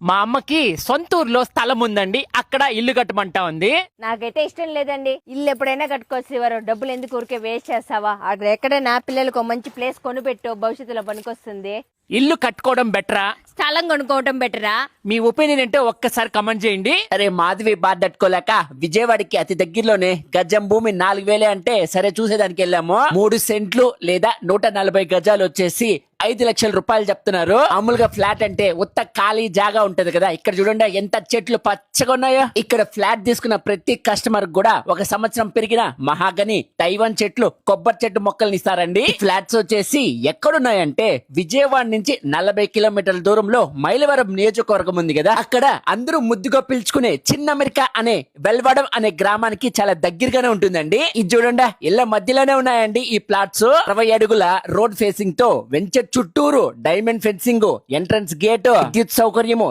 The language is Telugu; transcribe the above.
మా అమ్మకి సొంత ఊర్లో స్థలం ఉందండి, అక్కడ ఇల్లు కట్టమంటా ఉంది. నాకైతే ఇష్టం లేదండి. ఇల్లు ఎప్పుడైనా కట్టుకోవచ్చు, ఎవరు డబ్బులు ఎందుకు ఊరికే వేస్ట్ చేస్తావా? అక్కడ ఎక్కడైనా పిల్లలకు మంచి ప్లేస్ కొనిపెట్టు, భవిష్యత్తులో పనికొస్తుంది. ఇల్లు కట్టుకోవడం బెటరా, స్థలం కొనుక్కోవటం బెటరా? మీ ఒపీనియన్ అంటే ఒక్కసారి కమెంట్ చేయండి. అరే మాధవి బాధ తట్టుకోలేక విజయవాడకి అతి దగ్గరలోనే గజం భూమి 4,000 అంటే సరే చూసేదానికి వెళ్ళాము. 3 సెంట్లు లేదా 140 గజాలు వచ్చేసి 5 లక్షల రూపాయలు చెప్తున్నారు. మామూలుగా ఫ్లాట్ అంటే ఉత్త ఖాళీ జాగా ఉంటది కదా, ఇక్కడ చూడండి ఎంత చెట్లు పచ్చగా ఉన్నాయో. ఇక్కడ ఫ్లాట్ తీసుకున్న ప్రతి కస్టమర్ కూడా 1 సంవత్సరం పెరిగిన మహాగని, తైవాన్ చెట్లు, కొబ్బరి చెట్టు మొక్కల్ని ఇస్తారండి. ఫ్లాట్స్ వచ్చేసి ఎక్కడున్నాయంటే విజయవాడ నుంచి 40 కిలోమీటర్ల దూరంలో మైలవరం నియోజకవర్గం ఉంది కదా, అక్కడ అందరూ ముద్దుగా పిలుచుకునే చిన్న అమెరికా అనే వెల్వడం అనే గ్రామానికి చాలా దగ్గరగానే ఉంటుందండి. ఇది చూడండి ఇళ్ల మధ్యలోనే ఉన్నాయండి ఈ ప్లాట్స్. 60 అడుగుల రోడ్ ఫేసింగ్ తో వెంచర్ చుట్టూరు డైమండ్ ఫెన్సింగ్, ఎంట్రన్స్ గేట్, విద్యుత్ సౌకర్యము,